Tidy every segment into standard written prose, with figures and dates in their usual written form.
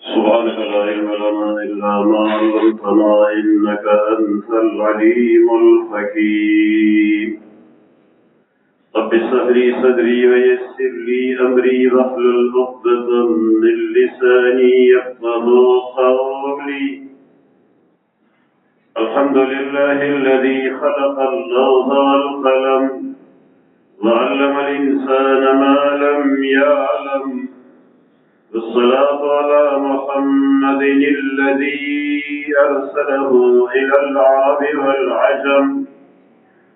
سبحانك لا علم لنا إلا ما علمتنا إنك أنت العليم الحكيم رب اشرح لي صدري ويسر لي أمري واحلل عقدة من لساني يفقهوا قولي الحمد لله الذي خلق اللوح والقلم وعلم الإنسان ما لم يعلم والصلاة على محمد الذي أرسله إلى العرب والعجم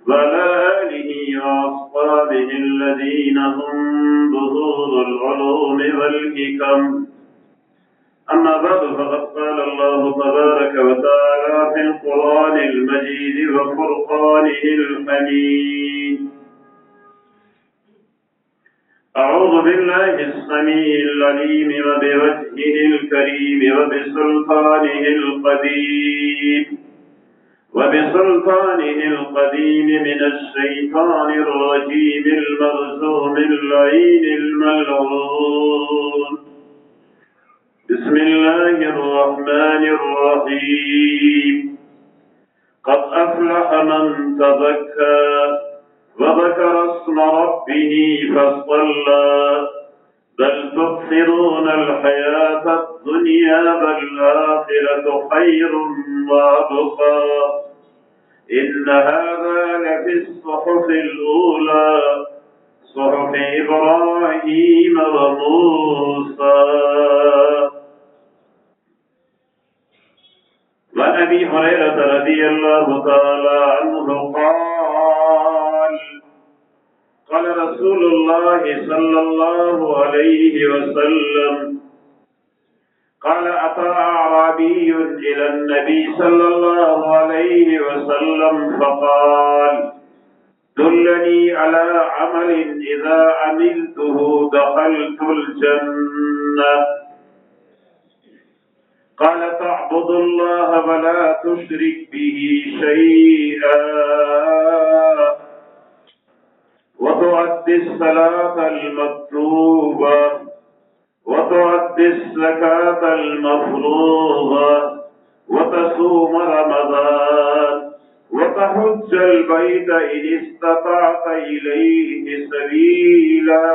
وعلى آله وأصحابه الذين هم بذور العلوم والحكم أما بعد فقد قال الله تبارك وتعالى في القرآن المجيد وفرقانه الحميد أعوذ بالله السميع العليم وبوجهه الكريم وبسلطانه القديم من الشيطان الرجيم المرجوم اللعين الملعون بسم الله الرحمن الرحيم قد أفلح من تزكى وذكر اسم ربه فصلى بل تؤثرون الحياة الدنيا والآخرة خير وأبقى إن هذا لفي الصحف الأولى صحف إبراهيم وموسى. وعن أبي هريرة رضي الله تعالى عنه قال رسول الله صلى الله عليه وسلم قال أتى أعرابي إلى النبي صلى الله عليه وسلم فقال دلني على عمل إذا عملته دخلت الجنة قال تعبد الله ولا تشرك به شيئا وتؤدي الصلاة المكتوبة وتؤدي الزكاة المفروضة وتصوم رمضان وتحج البيت إن استطعت إليه سبيلا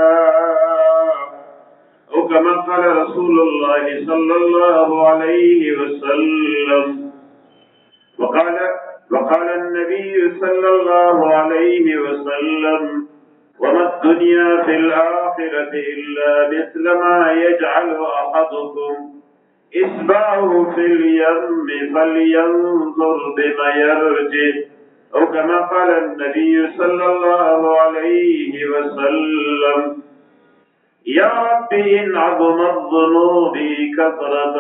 أو كما قال رسول الله صلى الله عليه وسلم. وقال النبي صلى الله عليه وسلم وما الدنيا في الآخرة إلا مثل ما يجعل أحدكم إصبعه في اليم فلينظر بما يرجع أو كما قال النبي صلى الله عليه وسلم. يا رب إن عظمت ذنوبي كثرة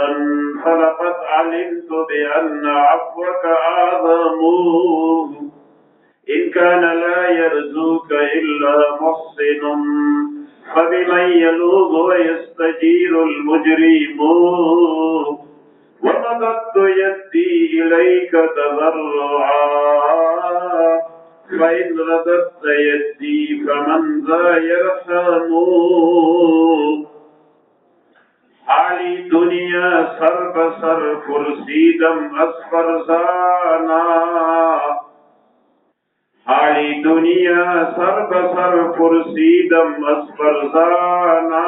فلقد علمت بأن عفوك أعظم إن كان لا يرجوك إلا محسن فبمن يلوذ ويستجير المجرم ومددت يدي إليك تضرعا فإن رددت يدي فمن ذا يرحم حالی دنیا سر بسر پرسیدم از فرزانا حالی دنیا سر بسر پرسیدم از فرزانا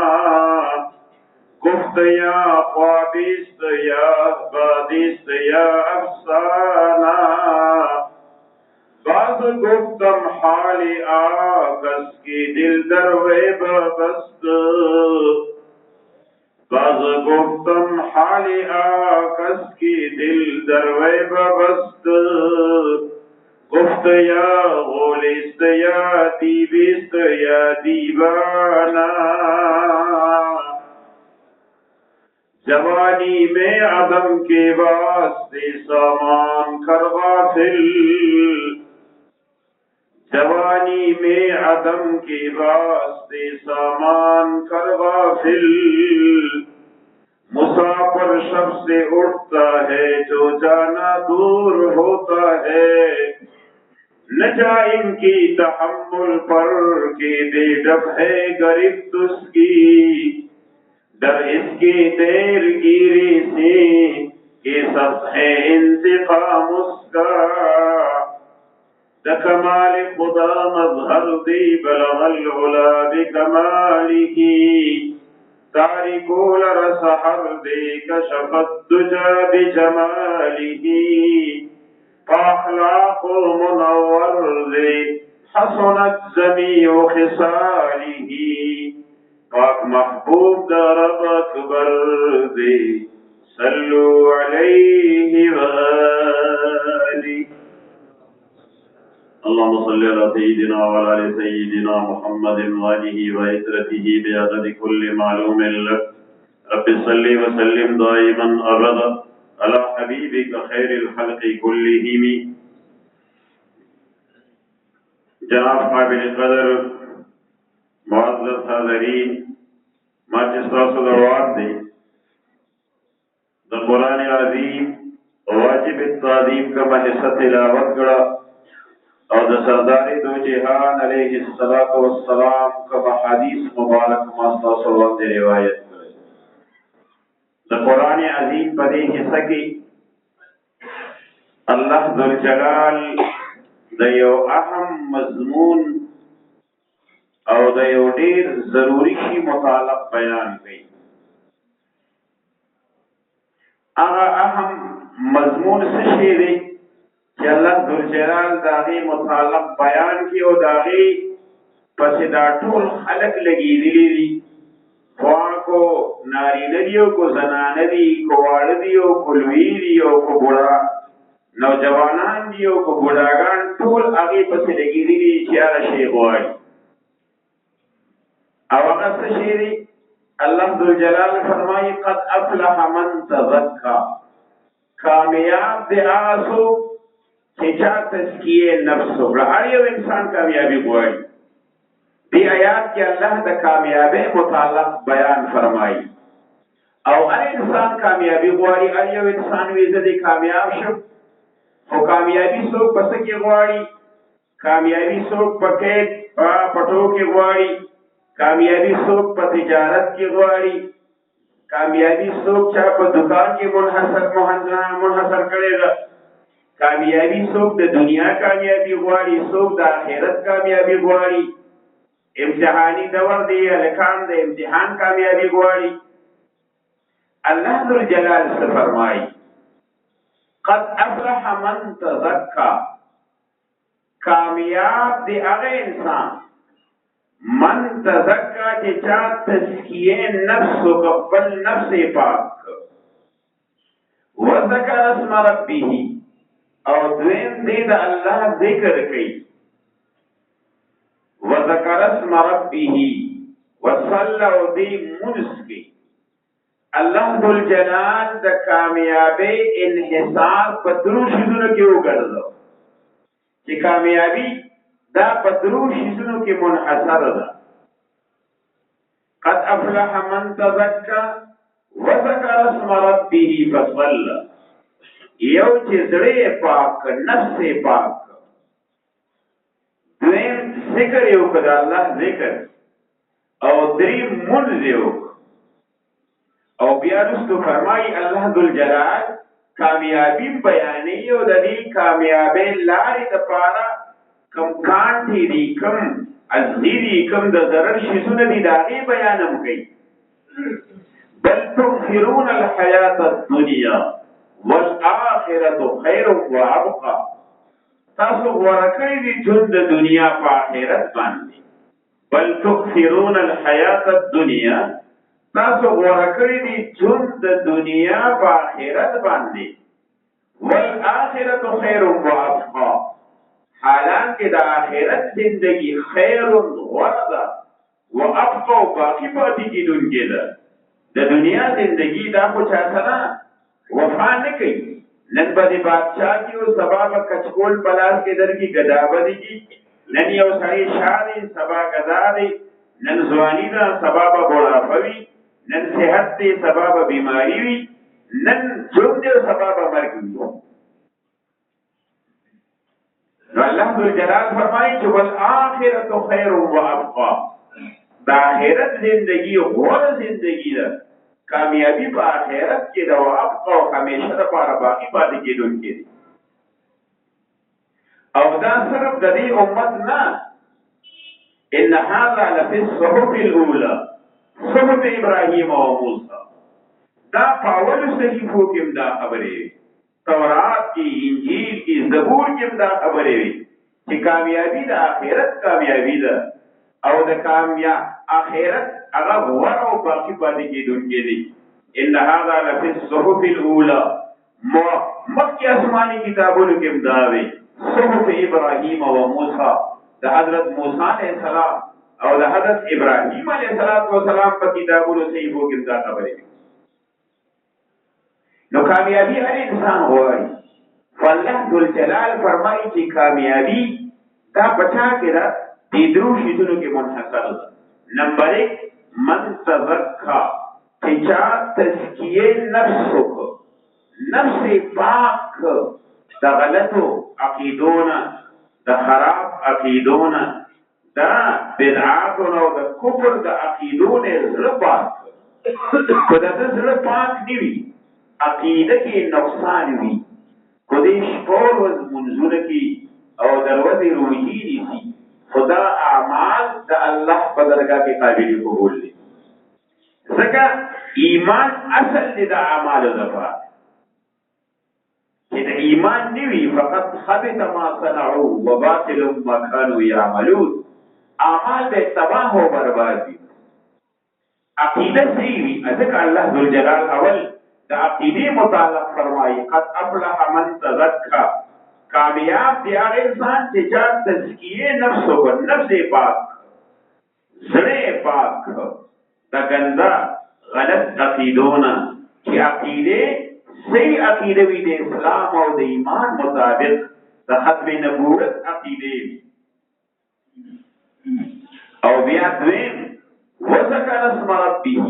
گفت یا خوابیست یا بادیست یا افسانا باز گفتم حالی آکس کی دل در ویب بست باز گفتم حالی آکس کی دل در ویب بست گفت یا غولیست یا دیویست یا دیوانا جوانی میں عدم کے واسطے سامان کر غافل جوانی میں عدم کے واسطے سامان کر غافل مسافر شب سے اٹھتا ہے جو جانا دور ہوتا ہے न जाए इनकी तहम्मुल पर के बेडब है गरिफ्त उसकी, डर इसकी देर गिरी से के सब है इंतकाम उसका। द कमाल खुदा मजहर दे बलगल उला बिकमालिही, तारिकुल रसहर दे कशफत दुजा बिजमालिही, अखलाकुल मुनव्वर दे हसनत जमीउ खिसालिही, पाक महबूब दरब अकबर दे सल्लु अलैहि वाली। अल्लाहुम्मा सल्लि अला सय्यिदिना व अला आलि सय्यिदिना मुहम्मदिन व आलिहि व इत्रतिहि बिअददि कुल्लि मालूमिन लक। रब्बि सल्लि व सल्लिम दाइमन अबदा अला हबीबिका खैरिल खल्क़ि कुल्लिहिम। जनाब काबिल कदर मुअज़्ज़ज़ हाज़रीन, माचिस्ता सलवात दे द कुरान अज़ीम वाजिब ताज़ीम का हिस्सा तिलावत करा और द सरदार दो जहान अलैहिस्सलातु वस्सलाम का हदीस मुबारक मास्ता सलवात दे रिवायत करे। द कुरान अज़ीम पदे हिस्सा की अल्लाह जुल जलाल दयो अहम मजमून और दयो ढेर जरूरी की मुतालक बयान गई। अहम मजमून से शेरे कि अल्लाह जुल जलाल दागी मुतालक बयान की और दागी पसिदा टूल खलक लगी दिली वहाँ को नारी नदियों को जनान दी को वारदियों को लुईदियों को बुढ़ा नौजवानान दियों को बुढ़ागान टूल आगे पसे लगी दिली चार शेखवाड़ी। अवगत से शेरी अल्लाह जुल जलाल फरमाई कद अफलह मन तज़क्का, कामयाब दे आसो चेचा तस्किए नफ्स हो रहा इंसान कामयाबी हुई। दी आयात के अल्लाह द कामयाबी मुताल्लिक़ बयान फरमाई और अरे इंसान कामयाबी हुई अरे इंसान विजदी कामयाब शो हो कामयाबी सो बस के हुई कामयाबी सो पके पटो के हुई कामयाबी सो पर तिजारत की हुई कामयाबी सो चाप दुकान के मुनहसर करेगा कामयाबी सोख द दुनिया कामयाबी हुआड़ी सोख द आखिरत कामयाबी हुआड़ी इम्तिहानी दवर दे अलकान दे इम्तिहान कामयाबी हुआड़ी। अल्लाह जुल जलाल से फरमाई कद अफलह मन तज़क्का, कामयाब दे अगे इंसान मन तज़क्का के चा तज़किये नफ्स को बल नफ्स पाक व ज़कर अस्म रब्बिही और द्वेम दीद अल्लाह जिक्र कई व ज़कर अस्म रब्बिही व सल्ला दी मुनस की। अल्लाह जुल जलाल द कामयाबी इन्हिसार पदरू शिजुन के उगड़ दो कि कामयाबी दा पदरू शिजुन के मुनहसर दा। कद अफलह मन तज़क्का व ज़कर अस्म रब्बिही फसल्ला, यो चिजड़े पाक नफ्स पाक द्वेम जिक्र यो कद अल्लाह जिक्र और दरी मुन यो और बियारुस्तु फरमाई अल्लाह जुल जलाल कामयाबी बयानी और दरी कामयाबी लारी दपारा कम कांठी दी कम अज़ीरी कम द ज़रर शिजुन दी दागी बयानम गई। बल तुग़फिरून अल हयात दुनिया वल आखिरतु खैर व अबका, तासु वरकरी दी जुंद दुनिया पा आखिरत बांधी। बल तुग़फिरून अल हयात दुनिया, तासु वरकरी दी जुंद दुनिया पा आखिरत बांधी। वल आखिरतु खैर व अबका, हालांकि द आखिरत जिंदगी खैर वरदा व अबका बाकी बाती की दुनिया द दुनिया जिंदगी दा कुछ ऐसा वफा न कई नन बदी बादशाह की और सबा कचकोल पलास के दर की गदाबदी की नन यो सारी शादी सबा गदादी नन जवानी दा सबा बोड़ा फवी नन सेहत दे सबा बीमारी हुई नन जुम दे सबा मर गई। نو الله ذو الجلال فرمایي چې والآخرة خیر و ابقا، د آخرت زندگی غوره زندگی ده، کامیابی په آخرت کې ده، او ابقا او همیشه لپاره باقي پاتې کېدونکې دي. او دا صرف د دې امت نه، ان هذا لفي الصحف الاولى صحف ابراهیم او موسی، دا په اولو صحیفو کې هم دا خبرې وي، تورات کې، انجیل کې، زبور کې هم دا خبرې وي چې کامیابی د آخرت کامیابی ده، او د آخرت هغه غوره او باقي پاتې کېدونکې دي. ان هذا لفي الصحف الاولى، مخکې آسماني کتابونو کې هم دا وي، صحف ابراهیم او موسی، د حضرت موسی علیه السلام او د حضرت ابراهیم علیه السلام په کتابونو صحیفو کې دا خبرې دي. نو کامیابی هر انسان غواړي، فالله ذوالجلال فرمایي چې کامیابی دا پچا کې ده، دې درو شیدونو کې منحصر ده. نمبر 1 من تزکا، چې چا تزکیه نفس وکړه، نفس پاک د غلطو عقیدونه، د خراب عقیدونه، د بدعاتونو او د کفر د عقیدونه زړه پاک. که د زړه پاک نه وي، عقیده کې نقصان وي، که دې شپه ورځ منځونه کې او د ورځې روژې نیسي، خدا اعمال د الله په درګاه کې قابل قبول دي. ځکه ایمان اصل دی د اعمالو لپاره، چې د ایمان نه وي فقط حبط ما صنعوا وباطل ما كانوا يعملون، اعمال به تباہ او برباد دي. عقیده صحیح وي، ځکه الله ذوالجلال اول د عقیدې متعلق فرمایي قد افلح من تزکا، کامیاب دی هغه انسان چې چا تزکیه نفس وکړ، نفس پاک، زړه پاک د ګنده غلط عقیدونه، چې عقیده صحیح عقیده وي د اسلام او د ایمان مطابق، د ختم نبوت عقیده وي. او بیا دویم وذکر اسم ربه،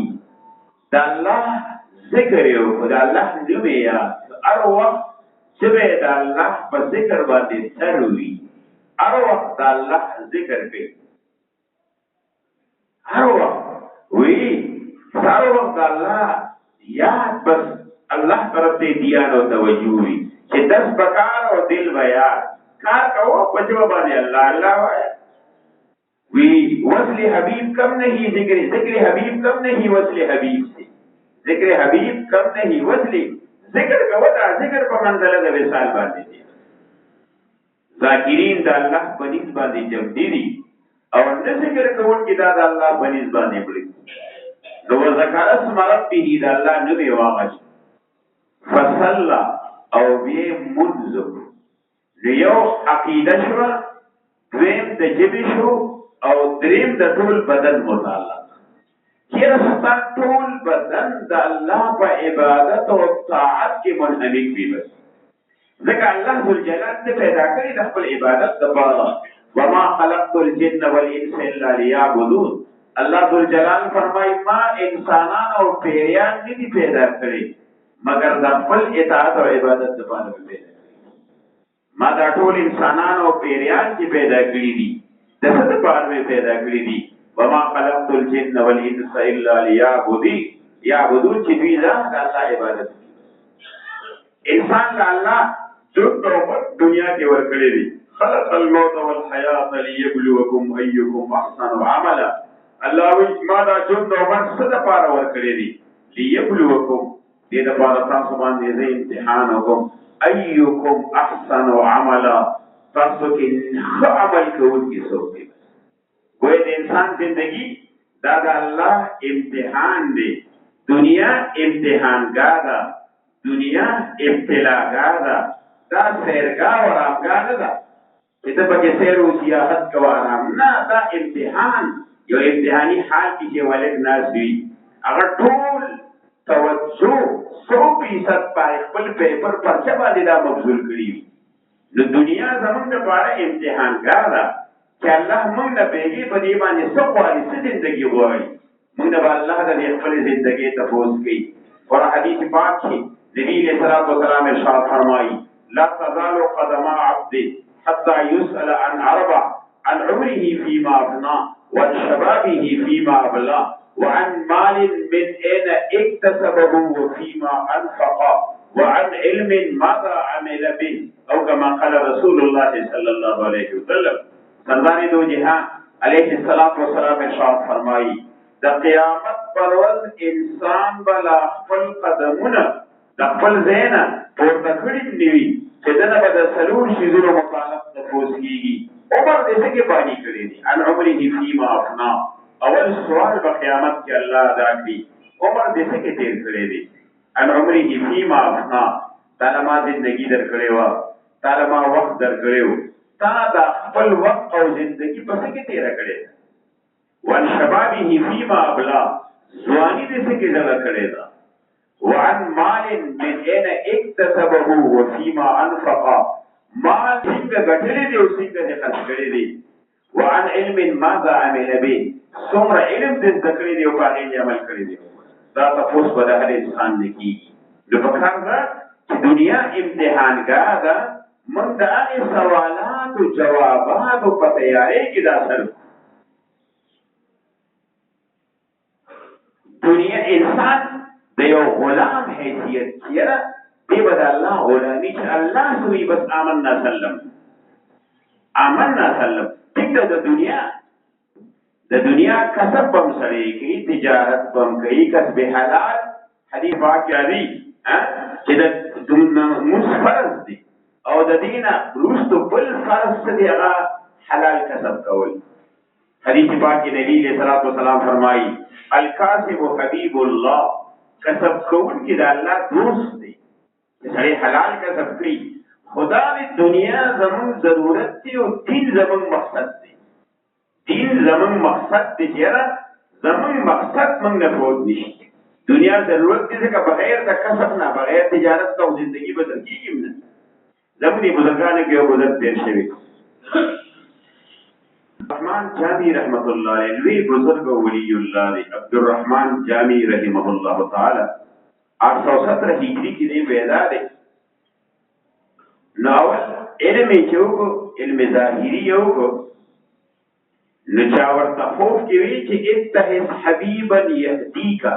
د الله ذکر یو، د الله نوم یې یاد، هر وخت چې به د الله په ذکر باندې سر وي، هر وخت د الله ذکر کوي، هر وخت وی، هر وخت د الله یاد، بس الله طرف ته دیان او توجه وي، چې دس بکار او دل بیان کار کوو په جواب باندې الله الله وایي. وی وصل حبیب کم نہیں، ذکر حبیب کم نہیں وصل حبیب سے، ذکر حبیب کم نہیں وصل، ذکر کوو دا ذکر په منزله د وصال باندې دي. ذاکرین د الله په نسبت باندې جمع دي، او نه ذکر کوونکي دا د الله په نسبت باندې پړي. نو ذکر اسم ربه د الله نوم یې واغش، فصلى او بی منذ، یو عقیده شو، دویم د جبې شو، او دریم د ټول بدن متعلق. چیرې ستا ټول بدن د الله په عبادت او طاعت کې منهمک وي، بس ځکه الله ذوالجلال ته پیدا کړی د خپل عبادت لپاره. وما خلقت الجن والانس الا ليعبدون، الله ذوالجلال فرمایي ما انسانان او پیریان نه دي پیدا کړی مگر د خپل اطاعت او عبادت لپاره پیدا کړی. ما دا ټول انسانان او پیریان چې پیدا کړی دي د څه لپاره پیدا کړی دي. وما خلقت الجن والانس الا ليعبدون، چې دوی ځان د الله عبادت کوي. انسان له الله دنیا کې ورکړی دی، خلق الموت والحیات ليبلوکم ایکم احسن عملا. الله وی ما دا ژوند او مرګ څه لپاره ورکړی دی؟ ليبلوکم، دې لپاره تاسو باندې زه امتحان وکړم، ایکم احسن عملا، تاسو کې ښه عمل کوونکی څوک دی. ګویا د انسان زندگی دا د الله امتحان دی. دنیا امتحانگاه ده، دنیا ابتلاگاه ده، دا سیرگاه و آرامگاه نه ده چې ته پکې سیر و سیاحت کوه آرام نه. دا امتحان، یو امتحاني حال کې چې والد ناست وي، هغه ټول توجه 100% په خپل پیپر پرچه باندې دا مبذول کړي وي. نو دنیا زموږ لپاره امتحانگاه ده چې الله موږ نه پیږي په دې باندې څه غواړي، څه زندګي غواړي. موږ نه به الله د خپل زندګۍ تپوس کوي. اور حدیث پاک کې نبی علیہ الصلوۃ والسلام ارشاد فرمایي لا تزال قدم عبد حتى يسأل عن أربع: عن عمره فيما أفنى، وعن شبابه فيما أبلى، وعن مال من أين اكتسبه وفيما أنفقه، وعن علم ماذا عمل به، أو كما قال رسول الله صلى الله عليه وسلم. سردار دو جهان علیہ الصلوۃ والسلام ارشاد فرمائی: د قیامت پر ورځ انسان بلا خپل قدمونه د خپل ځاینا پورته کړي نیوي چې دنه به د سلور شیزونو مطالب تفوس کیږي. عمر دې څه کې پانی کړی دي؟ ان عمره فيما افنا. اول سوال په قیامت کې الله ادا کړي: عمر دې څه کې تیر کړی دي؟ ان عمره فيما افنا. تعالی ما زندگی درکړې و، تعالی ما وخت درکړې، تا دا خپل وخت او زندگی په څه کې تیر کړې؟ وان شبابه فيما ابلا. ځواني دې څه کې ځلا کړې ده؟ وعن مال من اين اكتسبه وفيما انفق. مال څنګه ګټلې دي او څنګه خرڅ کړې دي؟ وعن علم ماذا عمل به. څومره علم دې ذکرې دي او باندې عمل کړی دي؟ دا تاسو په هر انسان نه کیږي. نو په کار ده چې دنیا امتحانګاه ده، من دا سوالات و جوابات و پتیارے کی دا سر. دنیا انسان دیو غلام حیثیت کیا دی بدا اللہ غلامی چا اللہ سوی بس آمنا سلم تک دا دنیا کسب بم سڑے کی، تجارت بم کئی، کسب حلال. حدیث واقعہ دی کہ دا مسفرز دی او د دینه رستو بل فرض څه دی هغه حلال کسب کول. حدیث پاک کې نبی علیہ الصلوۃ والسلام فرمایي: الکاسب حبیب الله. کسب کول کې د الله دوست دی. چې حلال کسب کوي، خدا دې دنیا زمون ضرورت دی او دین زمون مقصد دی. دین زمون مقصد دی چې زمون مقصد موږ نه پوه نشي. دنیا ضرورت دی چې بغیر د کسب نه، بغیر تجارت او ژوندۍ بدل کیږي نه. زمونی بزرگان کے بزرگ دیر شوی عبدالرحمن جامی رحمت اللہ علیہ لوی بزرگ ولی اللہ علیہ عبدالرحمن جامی رحمہ اللہ تعالی 817 ہجری کی دی پیدا دے. ناول علم چوکو علم ظاہری یوکو نچاور تخوف کی وی چی اتحز حبیبا یهدیکا،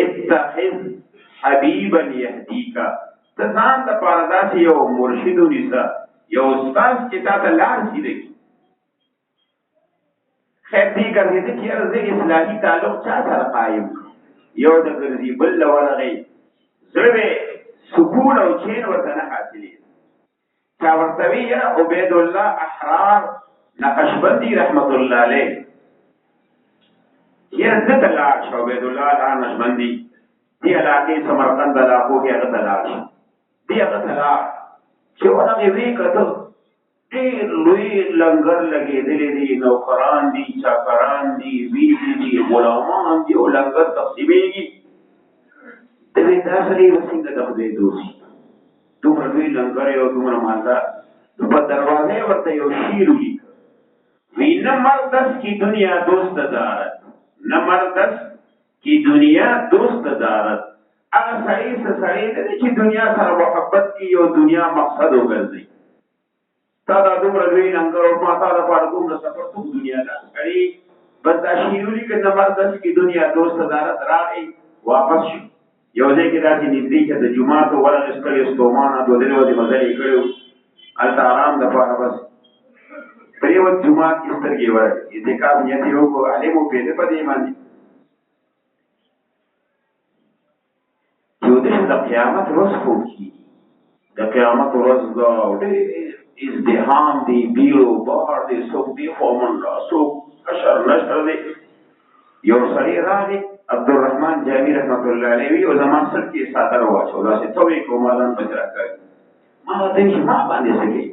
اتحز حبیبا یهدیکا. تزان دا پاردا سے یو مرشدو نیسا، یو استاز چتا تا لار سیدے کی. خیر دی کرنے دے کہ ارز اصلاحی تعلق چا سر قائم یو دا گرزی بل ورغی ضرب سکون او چین ورطن حاصلی. چا ورطوی یا عبید اللہ احرار نقشبندی رحمت اللہ علیہ یہ زد اللہ شا عبید اللہ نقشبندی دی علاقی سمرقند علاقو کی اغت اللہ دی اغت اللہ چوانا غیوی کتو دیر لوی لنگر لگے دلی دی، نوکران دی، چاکران دی، بیدی دی، غلامان دی او لنگر تقسیمے گی. دلی داسلی وسنگ دخدے دوسی دومر لوی لنگر یو دومر مالدار دو پا دروازے ورطا یو شیرو لی وی نمردس کی دنیا دوست دارت، نمردس کی دنیا دوست دارت. اگر سڑی سے سڑی دے چی دنیا سر محبت کی یو دنیا مقصد ہو گردی. تا دا دومره لوی لنګر او ما تا دا پاره دومره سفر ټول دنیا دا کړي بس دا شیرولي که نمبر 10 کې دنیا دوست دارت راغی واپس شو. یو ځای کې داسې نږدې چې د جومات ورغستلې ستومانه دوه درې ورځې مزه یې کړی و هلته آرام دپاره بس پرېوت جومات کې سترګې ورغلې اعتکاف نیت یې وکړو عالم وپوهېده په دې باندې چې ودې د قیامت ورځ خوب کېږي. د قیامت ورځ دا ازدحام دی، بیلو بار دی، سوک دی خومن را سوک اشر نشر دی. یو سړی راغی عبدالرحمن جامی رحمت اللہ علیہ و زمان سر کی ساتر واچو دا سی توی کو مالان بجرا کر ما تنشی ما باندې سکی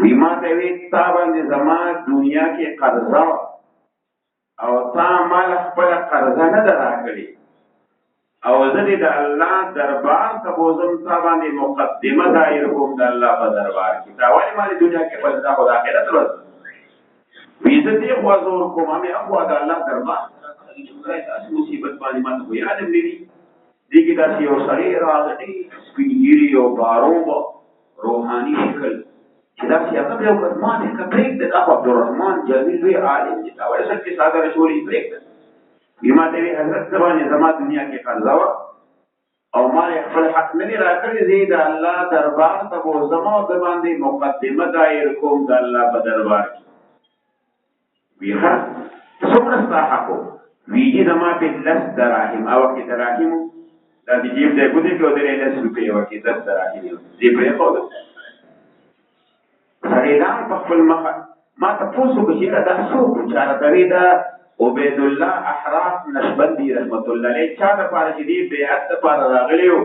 وی ما تاوی تا باندې زمان دنیا کی قرضا او تا مال خپل قرضا ندرا کری او زدی دا اللہ دربار تا بوزم تا باندې مقدمه دایر کوم دا اللہ پا دربار کی تاوالی مالی دنیا کے پلتا خدا خیرت رد ویزتی خوازور کوم ہمیں اخوا دا اللہ دربار تاسی مصیبت باندې ما تا کوئی آدم لیدی دیکی تاسی او سری راغ دی سپینگیری او باروبا روحانی شکل چې دا سیاست یو کړ ما دې پرېږده دا خو عبدالرحمن جمیل لوی عالم چې تا وایي سل کې ساده رسولي پرېږده وي ما ته وی حضرت زبانې زما دنیا کې قرضه وه او ما خپل حق نه دی راکړی دی د الله دربار ته به زما د باندې مقدمه دایر کوم د الله په دربار کې وی ښه څومره ستا حق و وی چې زما پې لس دراهم او کې دراهم دا د جیب ځای ګوتې کې ودرې لس روپۍ وه کې 10 دراهم دې پرېښوده سړېدان په خپل مخه ما تپوس وکړو چې دا څوک و چا راته وی دا عبید الله احراف نشبندي رحمت الله علیه چا دپاره چې دې بیعت دپاره راغلی و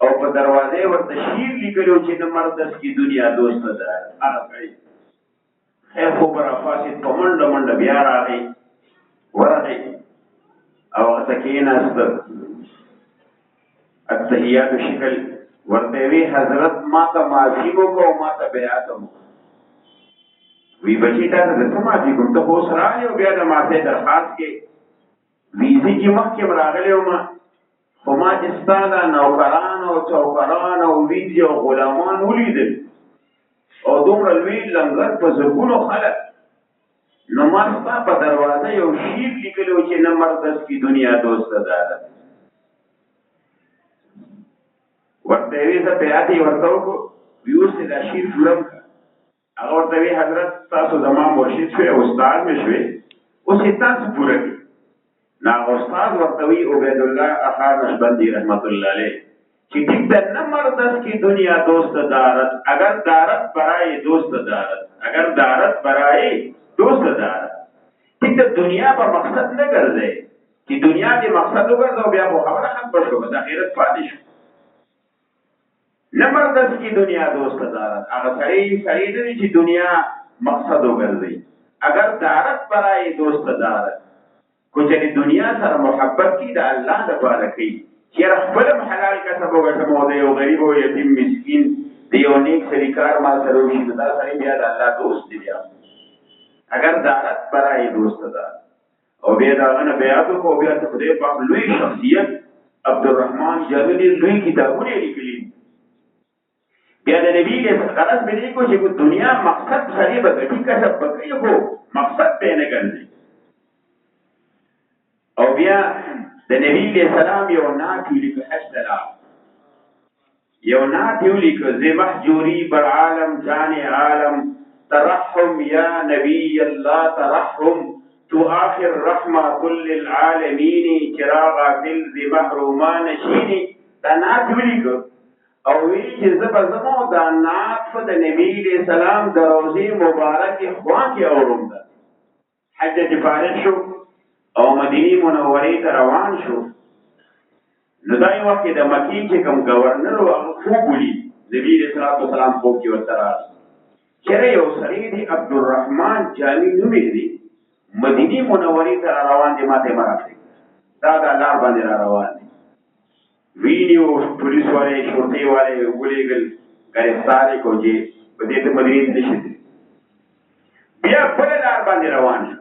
او په دروازې ورته شیر لیکلی و چې نه مردس کی دنیا دوست ده هغه سړی خیر خو به راپاڅېد په منډه منډه بیا راغی ورغی او هغه کېناسته التحیاتو شکل ورته وی حضرت ما ته معافي وکړه او ما ته بیعت هم وی بچی تا ته د څه معافي کوم ته خو اوس راغلی او بیا د معافۍ درخواست کې وی زه چې مخکې م راغلی وم خو ما چې ستا دا نوکران او چوکران او ویدي او غلامان ولیدل او دومره لوی لنګر په زرګونو خلک نو ما ستا په دروازه یو شیر لیکلی و چې نه مردس کی دنیا دوسته ده ورته وی زه بیعت یې ورته وکړو وی اوس دا شیر جوړم که هغه ورته وی حضرت تاسو زما مرشد شوی استاد مې شوی اوس یې تاسو پوره کړي نو هغه استاد ورته وی عبید الله اخا نشبندي رحمت الله علیه چې ټیک ده نه مردس کی دنیا دوست دارد اگر دارد برای دوست دارد اگر دارد برای دوست دارد ټیک ده دنیا په مقصد نه ګرځئ چې دنیا دې مقصد وګرځو بیا خو خبره ختمه شوه بس اخرت پاتې شو نه مردس کی دنیا دوست دارد اگر سړی دی چې دنیا مقصد وګرځي اگر دارد برای دوست دارد کو چې دنیا سره محبت کی د الله لپاره کوي چې خپل حلال کسب وګټم او د یو غریب او یتیم مسکین د یو نیک سړي کار ما سره وشي دا سړی بیا د الله دوست دی بیا اگر دارد برای دوست دارد او بیا داغه نه بیعت کو بیا ته خدای پاک لوی شخصیت عبدالرحمن جمیل لوی کتابونه لیکلي بیا د نبی له غرض به دی کو چې دنیا مقصد سړي به ګټي کسب وکړي خو مقصد به نه ګرځي او بیا د نبی له سلام یو نعت لیکو حشتلا یو نعت لیکو ز محجوری بر عالم جان عالم ترحم یا نبی الله ترحم تو آخر رحمت للعالمین چراغ دل ز محرومان شینی دا نعت لیکو او وی چې زمو دا نعت د نبی له سلام د روضه مبارک خوا کې اورم ده حجۃ فارغ شو او مدینه منوره ته روان شو نو دای وخت د مکی چې کوم گورنر او خوبلی نبی رسول الله سلام خوب کې وتره چیرې یو سړی دی عبدالرحمن جامی نومې دی مدینه منوره ته روان دی ماته مرافق دا د لار باندې روان دی ویډیو پولیس والے شرطي والے وګړي گرفتار کو چې په دې ته مدینه ته نشي بیا په لار باندې روان شو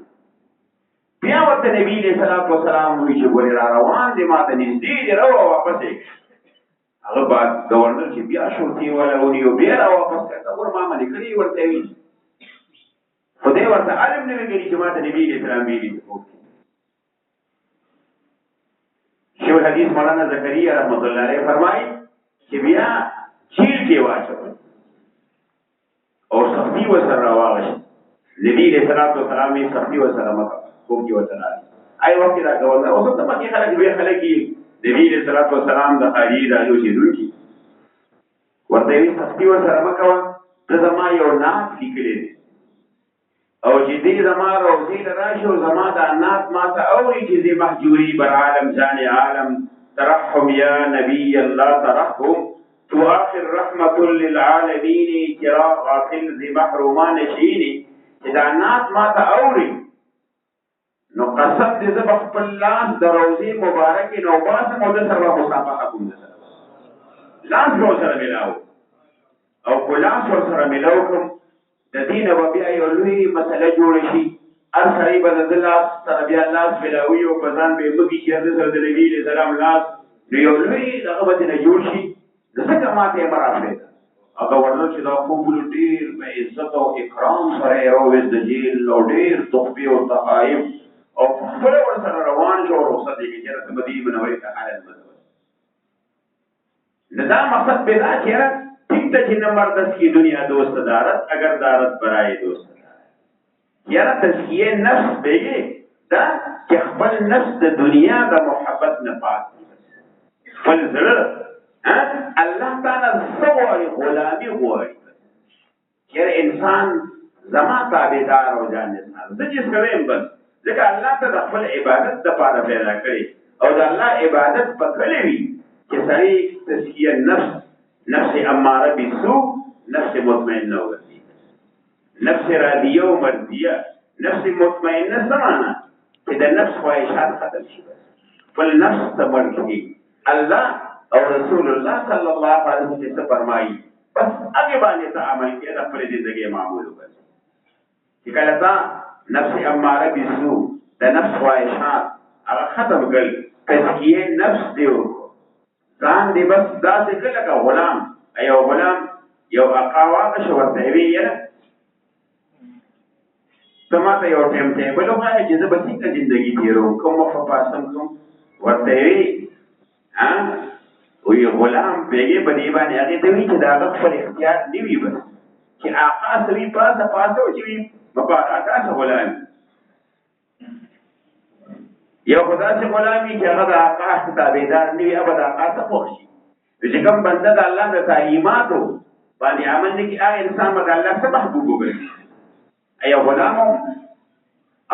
بیا ورته نبی له سلام و سلام وی چې ګورې را روان دي ماته نږدې دی راو واپس هغه بعد گورنر چې بیا شرطي والا ونیو بیا را واپس کړه ور ما باندې کړی ورته وی خدای ورته علم نه ویلي چې ماته نبی له سلام ویلي شیخ الحدیث مولانا زکریا رحمت الله علیه فرمایي چې بیا چیل کې واچو او سختی وسره راوغشت نبی له سلام و سلام یې سختی وسره مکه خوب کې وته راځي آی وخت دا گورنر اوس ته پکې خلک به خلک نبی له سلام و سلام د خالی راځو چې دوی ورته یې سختی وسره مکه ته زما یو نعت لیکلی او چې دې زما روزي راشي او زما د نعت ما ته اوري چې دې محجوري بر عالم جان عالم ترحم یا نبی الله ترحم تو آخر رحمت للعالمین چراغ غافل ذی محرومان شینی چې دا نعت ما ته اوري نو قسم دې زه خپل لاس د روزي مبارک نو باسم او د سره مصافحه کوم لاس رو سره ملاو او کلاس ور سره ملاو کوم د دین او بیا یو لوی مسله جوړ شي هر سړی به د لاس سره بیا لاس ملاوي او په ځان به مګي چې د نبی له سلام لاس یو لوی دغه به نه جوړ شي ځکه ماته مرافق گورنر چې دا خوبونه ډېر په عزت او اکرام سره یې راوویست د جیل او ډېر تحفې او تحایف او خپله ورسره روان شو او رخصت یې کړي چېرې ته مدینې منورې ته حالت بدل نو دا مقصد پیدا چې یاره ٹھیک ده چې نه مردس کی دنیا دوست دارت اگر دارت برای دوست دارت یاره تزکیه نفس بیگی دا چې خپل نفس د دنیا د محبت نه پاک خپل زړه الله تعالی څه غواړي غلامي غواړي یاره انسان زما تابعدار او جانثار زه چې څه ویم بس ځکه الله ته د خپل عبادت دپاره پیدا کړي او د الله عبادت په کلي وي چې سړی تزکیه نفس اماره بالسوء نفس مطمئنه وګرځي نفس راضیه او مرضیه نفس مطمئنه څه معنا چې د نفس خواهشات ختم شي خپل نفس ته مړ کړي الله او رسول الله صلی الله علیه وسلم څه فرمایي بس هغه باندې ته عمل کې د خپل ژوندۍ معمول وکړي چې کله تا نفس اماره بالسوء د نفس خواهشات هغه ختم کړل تزکیه نفس دی ځان دی بس داسې کله که غلام یو غلام یو اقا واقع شو ورته وی یاره ته ماته یو ټایم ټیبل ووایه چې زه به څنګه زندګي تېروم کوم وخت به پاسم کوم ورته وی وی غلام بیګې په دې باندې هغې ته وي چې د هغه خپل اختیار نه وي بس چې آقا څه وي پاسه او چې وي مبارکه څه غلام یو خدا چې غلامي چې هغه د آقا تابعدار نه وي هغه د آقا څه خوښ شي چې کوم بنده د الله د تعلیماتو باندې عمل نه کوي هغه انسان به د الله څه محبوب وګرځي ایو غلامو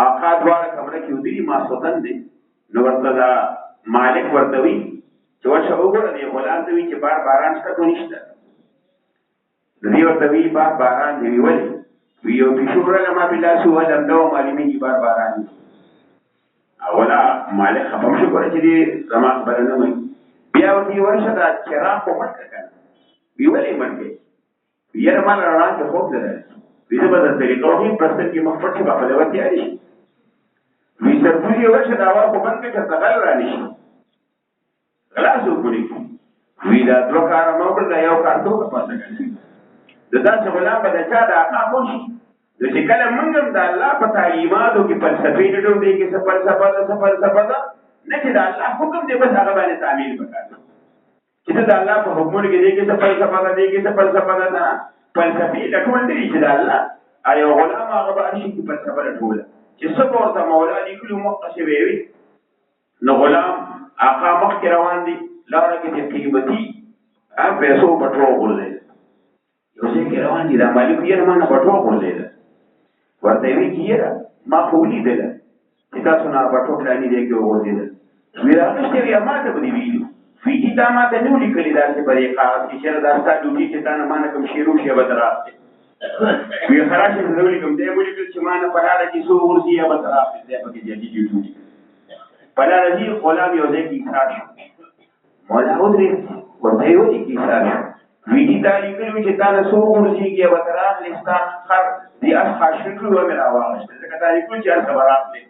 آقا دواړه کمره کې ودري ماسوتن دی نو ورته دا مالک ورته وي چې ورشه وګوره دی غلام ته وي چې باران شته خو نشته نو دی ورته وي باران دی ولې وي یو پیشو وړله ما بلاسي وهلم نه وم معلومېږي باران دی اولا مالک خفم شو ګوره چې دی زما خبره نه مني بیا ورته ورشه دا چراغ خو مړ کړه که نه وي ولې مړ کړې یاره ما له رڼا کې خوب نه راځي وي زه به د طریقو هېڅ په سترګې مخ پټ شي به خپله به تیارې شي وي سرپوز یې ورشه دا هوا خو بند کړه چېرته غل را نه شي غلا څوک ونه کړي وي دا دوه کاره ما وکړل دا یو کار ته وکړه پاسه که نه د داسې غلام به د چا د عقا خو شي نو چې کله موږ هم د الله په تعلیماتو کې فلسفې ډډو دی کې څه فلسفه ده نه چې د الله حکم دی بس هغه باندې تعمیل وکړو چې ته د الله په حکمونو کې دی کې څه فلسفه ده دی کې څه فلسفه ده نه فلسفې لټول دی چې د الله یو غلام هغه به هر شي کې فلسفه لټوله چې څه به ورته مولا لیکلي مقصې به وي نو غلام آقا مخکې روان دي لاره کې د قیمتي پیسو بټوه وغورځېده یو ځای کې روان دي دا مالک یاره ما نه بټوه وغورځېده ورته وی چې یاره ما خو ولیدله چې تاسو نه بټوه پلاني دی کې وغورځېده وی راغشتې وي ما ته به دې ویلي وی دا ما ته نه ولیکلي داسې په دې کاغذ کې چېرې دا ستا ډیوټي چې تا نه ما نه کوم شی روشي به ته راغلې وی خراشې زه ولیکم دی ولیکل چې ما نه په لاره کې څو ورځي یا به ته راغلې دی پکې جدي ډیوټي ولیکل په لاره ځي غلام یو ځای کې ایثار شو مولا ودرېد ورته یې ولې کې ایثار شو وی دي تا لیکلي وي چې تا نه څو ورځېږي یا به ته راغلې ستا خر دې اس خاشن کړي وه مې راواغېستل ځکه تا لیکلي چې هلته به راغلې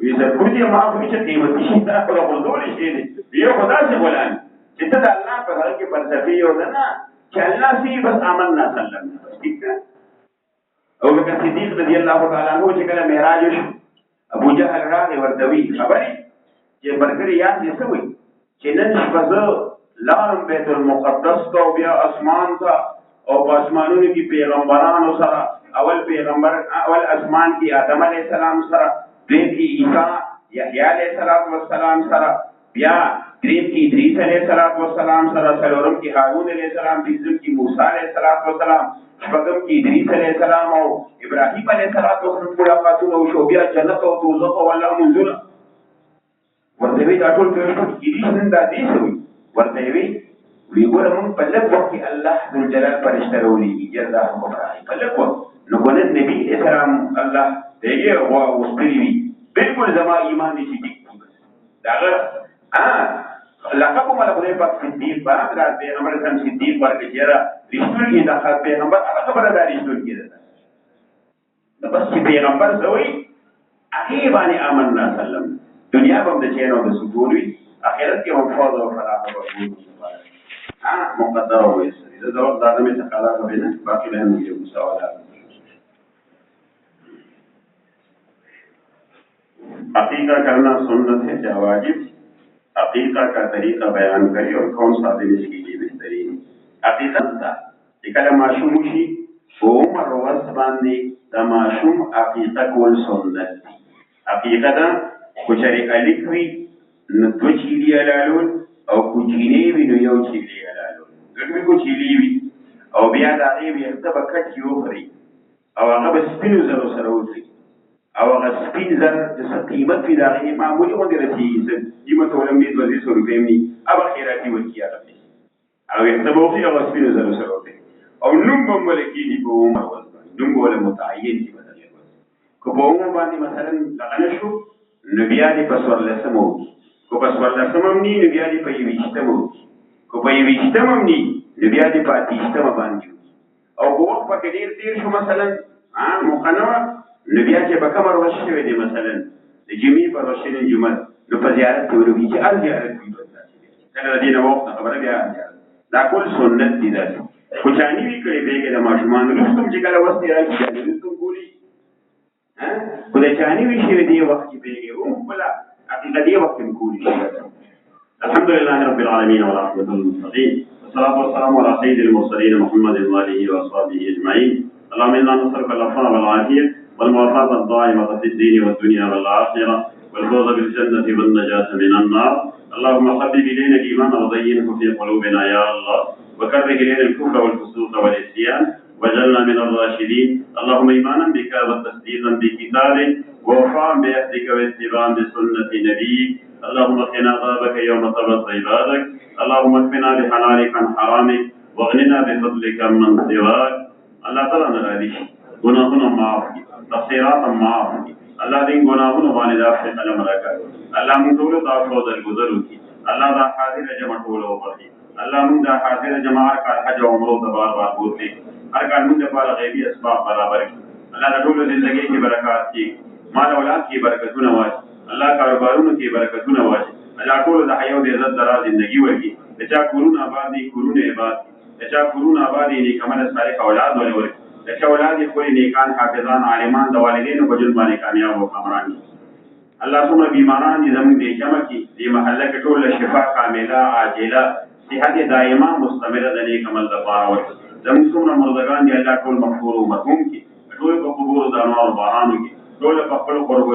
وی ضرور دې ما خو چې قیمتي شي دا خو د غورځولې شی دی یو خو داسې غلام چې ته د الله په زړه کې فلسفې یو ده نه چې الله سي بس آمنا سلم ٹھیک ده ابوبکر صدیق رضی الله تعالی عنہ چې کله معراج وشو ابو جهل راغی ورته وی خبرې چې ملګري یاد دې څه وایي چې نن شپه زه لاړم بیت المقدس ته او بیا اسمان ته او په اسمانونو کې پیغمبرانو سره اول اسمان کې آدم علیه السلام سره دریم کې عیسی یحیی علیه السلام سره بیا دریم کې ادریس علیه السلام سره څلورم کې هارون علیه السلام پنځم کې موسی علیه السلام شپږم کې ادریس علیه السلام او ابراهیم علیه السلام ملاقاتونه وشو بیا جنت او دوزخ او الله منځونه ورته وی دا ټول ادریس نن دا دې شوي ورته وی ګوره مونږ په لږ وخت کې الله ذوالجلال فرشته راولېږي جزا حکم راغی په لږ وخت نو که نن نبي اسلام الله دغې وسپړي وي بلکل زما ایمان دې چې ټیک د هغه لقب مو له خدای پاک صدیق برابر پیغمبر اسلام صدیق ورکړي چې یاره رښتونکي د پیغمبر هغه خبره دا رښتونکې ده نو بس چې پیغمبر څه وایي هغې باندې آمنا سلم دنیا به هم د چین او د سکون وي آخرت کې هم فوز او فلاح او مقدر او ویسر إذا ضربت هذا من تقالا بينه باقي لهم يجب سوالا. عقیقہ کرنا سنت ہے یا واجب؟ عقیقہ کا طریقہ بیان کری اور کون سا دن اس کے لیے بہترین؟ عقیقہ تھا کله ماشوم شي په عمر ورځ باندې د ماشوم عقیقه کول سنت دي. عقیقه ده کوچري الف وي نو دوه چیلي حلالول او کوچینی وي نو یو چیلي حلالول. دوی کوچیلي وي او بیا د هغې ویښته به کټ وخوري او هغه به سپینو زرو سره وخوري او هغه سپین زر د څه قیمت وي د هغې معمولي غوندې رسېږي قیمت ولم دې 200 روپۍ هم وي هغه خیراتي ورکړي هغه پیسې او ویښته به وخوري هغه سپینو زرو سره وخوري او نوم به هم وله کېږي په عمر ورځ باندې نوم به وله متعین شي په دغې ورځ. که په عمر باندې مثلا دغه نه شو نو بیا دې په 14مه وکړي که په 14مه هم ني نو بیا دې په 21مه وکړي که په 21مه هم ني نو بیا دې په 28مه باندې وکړي او که وخت پکې ډېر تېر شو مثلا موقع نه وه نو بیا چې به کومه ورځ شوې دی مثلا د جمعې په ورځ شوې جومات نو په زیارت کې ورغلي چې هر زیارت وي بس داسې کله د دې نه وخت خبره بیا دا ټول سنت دي داسې خو چاني وي کړی بیګې د ماشومانو رستم چې کله وس دی راشي چاني رستم ګوري خو د چاني وي شوې دې وخت کې بیګې هم خپله عقیقه دې وخت هم ګوري. الحمد لله رب العالمين والعاقبة للمتقين والصلاة والسلام على سيد المرسلين محمد وآله وأصحابه أجمعين. اللهم إنا نسألك العفو والعافية والموافقة الدائمة في الدين والدنيا والآخرة والفوز بالجنة والنجاة من النار. اللهم حبب إلينا الإيمان وزينه في قلوبنا يا الله وكره إلينا الكفر والفسوق والعصيان واجعلنا من الراشدين. اللهم إيمانا بك وتصديقا بكتابك ووفاء بعهدك واتباعا بسنة نبيك. اللهم قنا عذابك يوم تبعث عبادك. اللهم اكفنا بحلالك عن حرامك واغننا بفضلك عمن سواك. الله تعالی ناراضي شي گناهونه معاف کړي تقصیرات معاف کړي الله دې گناهونه باندې د عفو قلم راکړي الله موږ ټول ته عفو درگذر وکړي الله دا حاضر جمع ټول وکړي الله موږ دا حاضر جمع هر کال حج او عمره ته بار بار بوتلي هر کال موږ لپاره غیبي اسباب برابر کړي الله د ټول ژوندۍ کې برکات کړي مال اولاد کې برکتونه واچي الله کاروبارونو کې برکتونه واچي الله ټول د حیا او د عزت دراز ژوندۍ ورکړي چې کورونه آباد دي کورونه آباد دي کورونه آباد دي نیکمل صالح اولاد ولوري دغه اولاد خپل نیکان حافظان عالمان د والدینو په جون باندې کامیاب او کامران دي. الله څومره بیماران دي زموږ د جمع کې د محله کې ټول شفا کامله عاجله صحت دائمه مستمره د نیک عمل لپاره ورکړي. زموږ څومره مردگان دي الله ټول مغفور او مرحوم کړي ټول په قبور د انوار بارانو کې ټول په خپل قرب